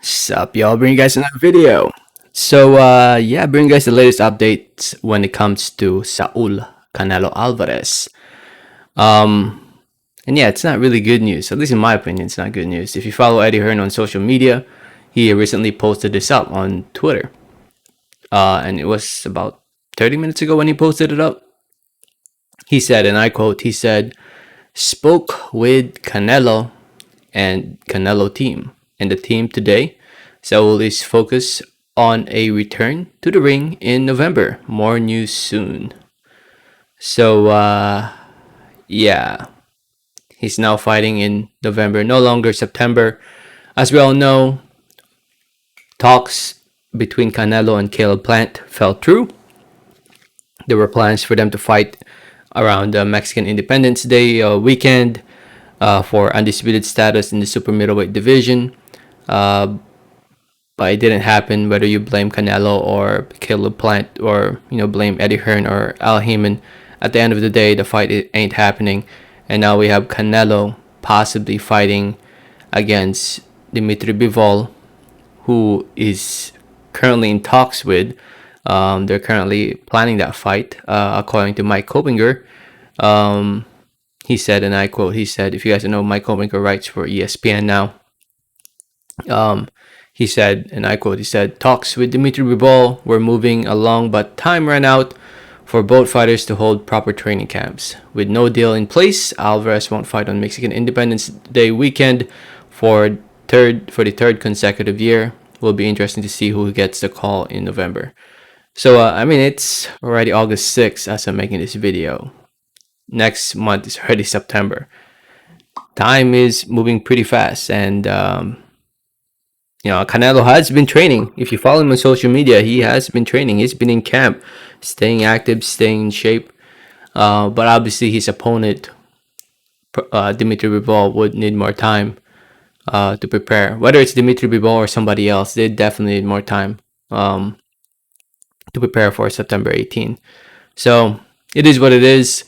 Sup, y'all? Bring you guys another video. Yeah, bring you guys the latest updates when it comes to Saul Canelo Alvarez. Um, and yeah, it's not really good news. At least in my opinion, it's not good news. If you follow Eddie Hearn on social media, he recently posted this up on Twitter. And it was about 30 minutes ago when he posted it up. He said, and I quote, he said, "Spoke with Canelo and Canelo team. And the team today, Saul is focused on a return to the ring in November. More news soon." So, yeah, he's now fighting in November, no longer September. As we all know, talks between Canelo and Caleb Plant fell through. There were plans for them to fight around the Mexican Independence Day weekend for undisputed status in the super middleweight division. But it didn't happen, whether you blame Canelo or Caleb Plant or blame Eddie Hearn or Al Heyman. At the end of the day, the fight ain't happening, and now we have Canelo possibly fighting against Dimitri Bivol, who is currently in talks with. They're currently planning that fight, according to Mike Kopinger. He said, and I quote, he said, if you guys don't know, Mike Kopinger writes for ESPN now. He said, and I quote, he said, "Talks with Dimitri Bivol were moving along, but time ran out for both fighters to hold proper training camps. With no deal in place, Alvarez won't fight on Mexican Independence Day weekend for the third consecutive year. Will be interesting to see who gets the call in November." So, it's already August 6th as I'm making this video. Next month is already September. Time is moving pretty fast, and Canelo has been training. If you follow him on social media, he has been training. He's been in camp, staying active, staying in shape. But obviously, his opponent, Dimitri Bivol, would need more time to prepare. Whether it's Dimitri Bivol or somebody else, they definitely need more time to prepare for September 18th. So it is what it is.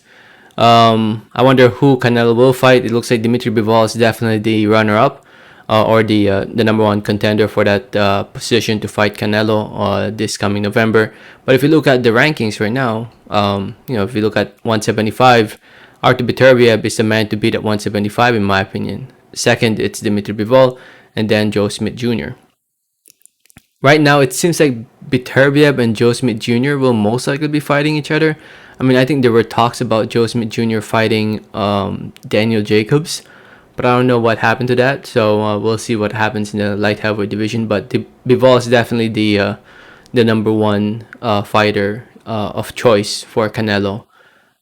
I wonder who Canelo will fight. It looks like Dimitri Bivol is definitely the runner-up. Or the number one contender for that position to fight Canelo this coming November. But if you look at the rankings right now, if you look at 175, Artur Beterbiev is the man to beat at 175 in my opinion. Second, it's Dimitri Bivol, and then Joe Smith Jr. Right now, it seems like Beterbiev and Joe Smith Jr. will most likely be fighting each other. I think there were talks about Joe Smith Jr. fighting Daniel Jacobs, but I don't know what happened to that. So we'll see what happens in the light heavyweight division. But Bivol is definitely the number one fighter of choice for Canelo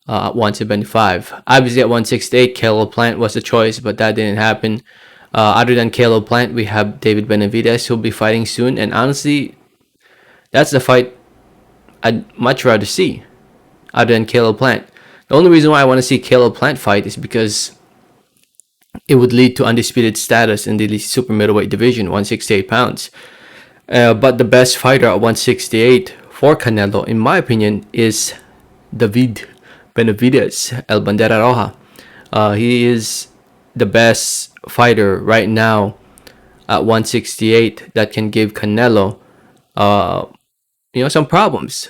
at 175. Obviously at 168, Caleb Plant was the choice, but that didn't happen. Other than Caleb Plant, we have David Benavidez, who'll be fighting soon. And honestly, that's the fight I'd much rather see, other than Caleb Plant. The only reason why I want to see Caleb Plant fight is because it would lead to undisputed status in the super middleweight division, 168 pounds. But the best fighter at 168 for Canelo, in my opinion, is David Benavidez, El Bandera Roja. He is the best fighter right now at 168 that can give Canelo, some problems.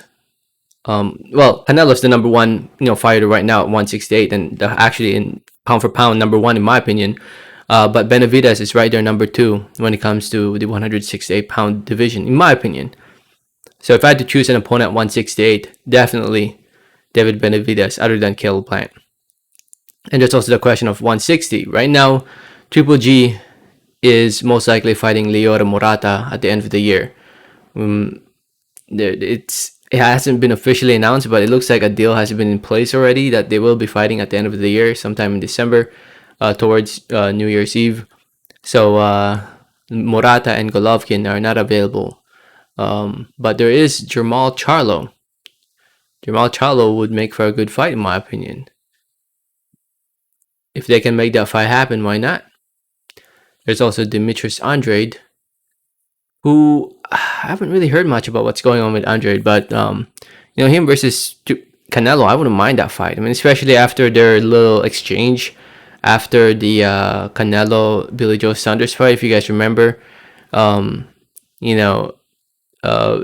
Canelo's the number one, fighter right now at 168, and actually in pound for pound number one in my opinion. But Benavidez is right there number two when it comes to the 168 pound division in my opinion. So if I had to choose an opponent at 168, definitely David Benavidez, other than Caleb Plant. And there's also the question of 160. Right now, Triple G is most likely fighting Lyoto Murata at the end of the year. It hasn't been officially announced, but it looks like a deal has been in place already that they will be fighting at the end of the year, sometime in December, towards New Year's Eve. So Murata and Golovkin are not available. But there is Jermall Charlo. Jermall Charlo would make for a good fight, in my opinion. If they can make that fight happen, why not? There's also Demetrius Andrade, who I haven't really heard much about what's going on with Andrade, but him versus Canelo, I wouldn't mind that fight. Especially after their little exchange after the Canelo Billy Joe Saunders fight, if you guys remember. um, you know, uh,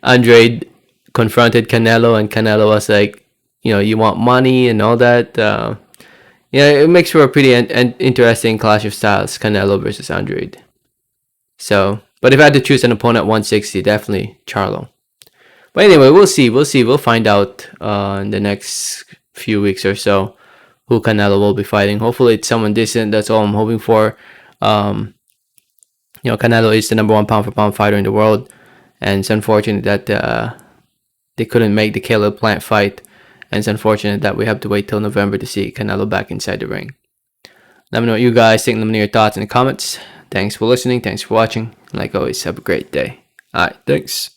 Andrade confronted Canelo, and Canelo was like, you want money and all that. Yeah, it makes for a pretty interesting clash of styles, Canelo versus Andrade. So, but if I had to choose an opponent at 160, definitely Charlo. But anyway, we'll see. We'll see. We'll find out in the next few weeks or so who Canelo will be fighting. Hopefully, it's someone decent. That's all I'm hoping for. Um, Canelo is the number one pound for pound fighter in the world, and it's unfortunate that they couldn't make the Caleb Plant fight, and it's unfortunate that we have to wait till November to see Canelo back inside the ring. Let me know what you guys think. Let me know your thoughts in the comments. Thanks for listening. Thanks for watching. Like always, have a great day. All right, thanks.